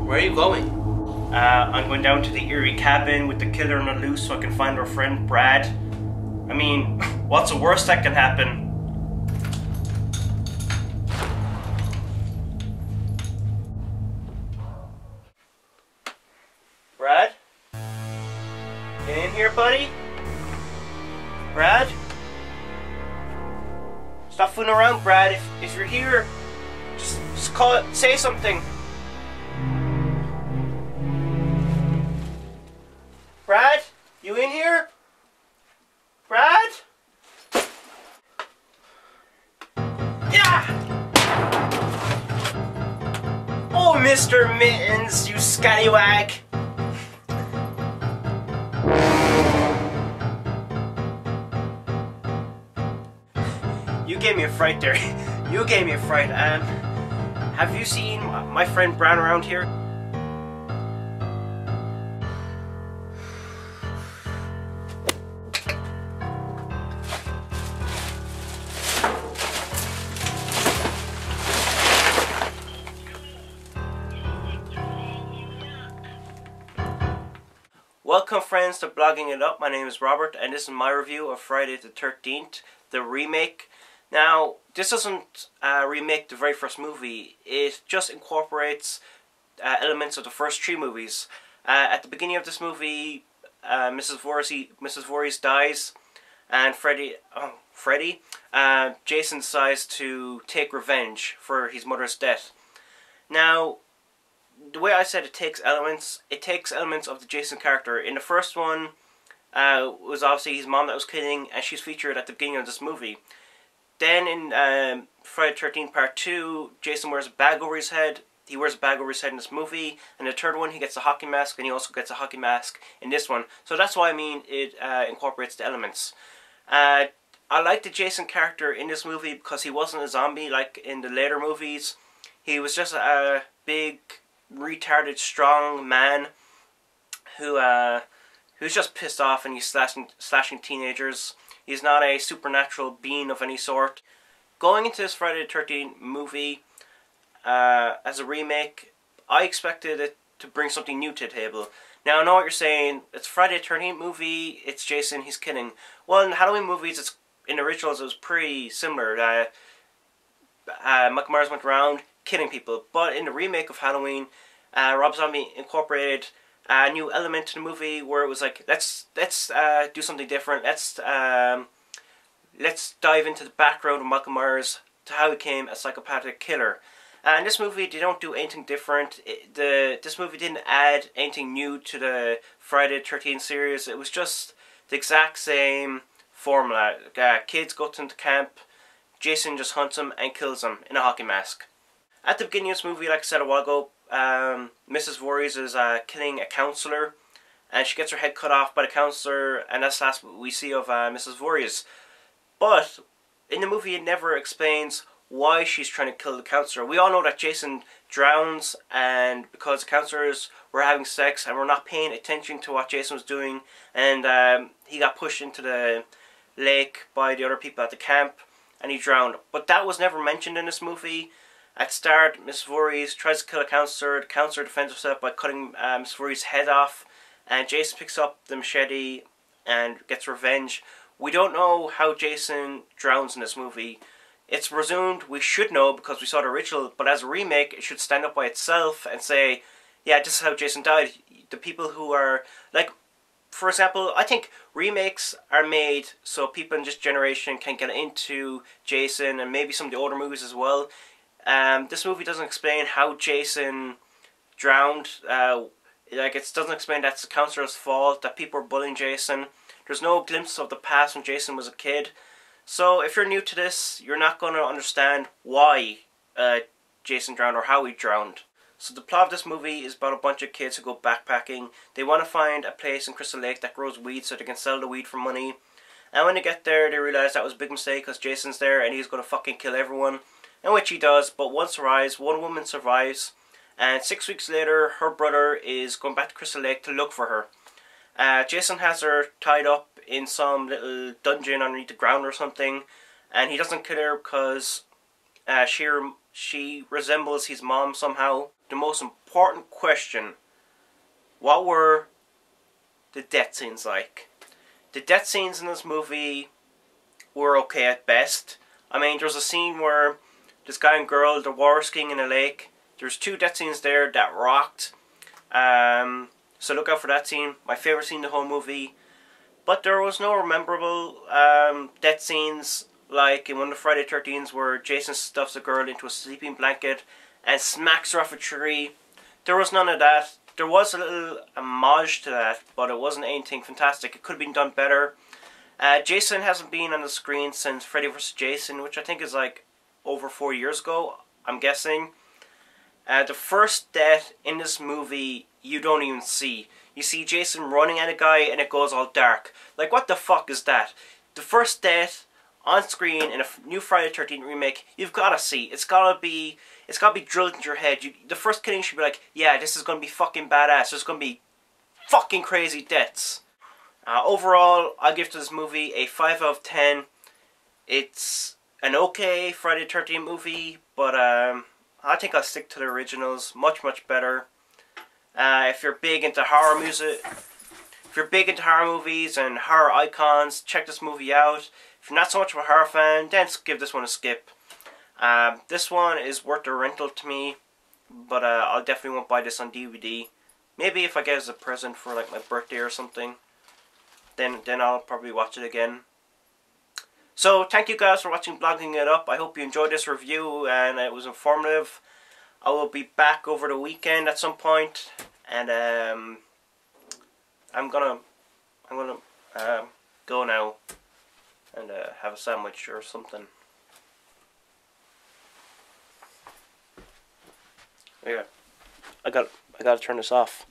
Where are you going? I'm going down to the eerie cabin with the killer on the loose so I can find our friend Brad. I mean, what's the worst that can happen? Brad? Get in here, buddy? Brad? Stop fooling around, Brad. If you're here, just call it, say something. Brad? You in here? Brad? Yeah! Oh, Mr. Mittens, you scallywag! You gave me a fright there. You gave me a fright. Have you seen my friend Brown around here? Welcome friends to Blogging It Up. My name is Robert and this is my review of Friday the 13th, the remake. Now, this doesn't remake the very first movie, it just incorporates elements of the first three movies. At the beginning of this movie, Mrs. Voorhees dies and Jason decides to take revenge for his mother's death. Now, the way I said it takes elements of the Jason character. In the first one, was obviously his mom that was killing, and she's featured at the beginning of this movie. Then in Friday the 13th Part 2, Jason wears a bag over his head. He wears a bag over his head in this movie. And the third one, he gets a hockey mask, and he also gets a hockey mask in this one. So that's why I mean it incorporates the elements. I like the Jason character in this movie because he wasn't a zombie like in the later movies. He was just a big, retarded, strong man who's just pissed off and he's slashing teenagers. He's not a supernatural being of any sort. Going into this Friday the 13th movie as a remake, I expected it to bring something new to the table. Now I know what you're saying, it's a Friday the 13th movie, it's Jason, he's killing. Well, in the Halloween movies, in the originals it was pretty similar. Michael Myers went around killing people, but in the remake of Halloween, Rob Zombie incorporated a new element to the movie where it was like, let's do something different. Let's dive into the background of Michael Myers to how he became a psychopathic killer. In this movie, they don't do anything different. This movie didn't add anything new to the Friday the 13th series. It was just the exact same formula. Kids go to the camp, Jason just hunts them and kills them in a hockey mask. At the beginning of this movie, like I said a while ago, Mrs. Voorhees is killing a counselor, and she gets her head cut off by the counselor, and that's the last we see of Mrs. Voorhees. But in the movie, it never explains why she's trying to kill the counselor. We all know that Jason drowns, and because the counselors were having sex and were not paying attention to what Jason was doing, and he got pushed into the lake by the other people at the camp, and he drowned. But that was never mentioned in this movie. At the start, Miss Voorhees tries to kill a counselor. The counselor defends herself by cutting Miss Voorhees' head off. And Jason picks up the machete and gets revenge. We don't know how Jason drowns in this movie. It's presumed we should know because we saw the original. But as a remake, it should stand up by itself and say, yeah, this is how Jason died. The people who are, like, for example, I think remakes are made so people in this generation can get into Jason and maybe some of the older movies as well. This movie doesn't explain how Jason drowned. It doesn't explain that's the counselor's fault, that people are bullying Jason. There's no glimpse of the past when Jason was a kid. So if you're new to this, you're not going to understand why Jason drowned or how he drowned. So the plot of this movie is about a bunch of kids who go backpacking. They want to find a place in Crystal Lake that grows weed so they can sell the weed for money. And when they get there, they realize that was a big mistake because Jason's there and he's going to fucking kill everyone. In which he does, but one woman survives, and 6 weeks later, her brother is going back to Crystal Lake to look for her. Jason has her tied up in some little dungeon underneath the ground or something, and he doesn't kill her because she resembles his mom somehow. the most important question. What were the death scenes like? The death scenes in this movie were okay at best. I mean, there's a scene where this guy and girl, they're water skiing in a lake. There's 2 death scenes there that rocked. So look out for that scene. My favourite scene in the whole movie. But there was no memorable death scenes like in one of the Friday 13s where Jason stuffs a girl into a sleeping blanket and smacks her off a tree. There was none of that. There was a little homage to that, but it wasn't anything fantastic. It could have been done better. Jason hasn't been on the screen since Freddy vs. Jason, which I think is like over 4 years ago, I'm guessing. The first death in this movie, you don't even see. You see Jason running at a guy and it goes all dark. Like, what the fuck is that? The first death on screen in a new Friday the 13th remake, you've got to see. It's got to be drilled into your head. The first killing should be like, yeah, this is going to be fucking badass. There's going to be fucking crazy deaths. Overall, I'll give this movie a 5 out of 10. It's an okay Friday the 13th movie, but I think I'll stick to the originals. Much, much better. If you're big into horror music, if you're big into horror movies and horror icons, check this movie out. If you're not so much of a horror fan, then give this one a skip. This one is worth a rental to me, but I definitely won't buy this on DVD. Maybe if I get it as a present for like my birthday or something, then I'll probably watch it again. So thank you guys for watching Blogging It Up. I hope you enjoyed this review and it was informative. I will be back over the weekend at some point, and I'm gonna go now and have a sandwich or something. Yeah, I gotta turn this off.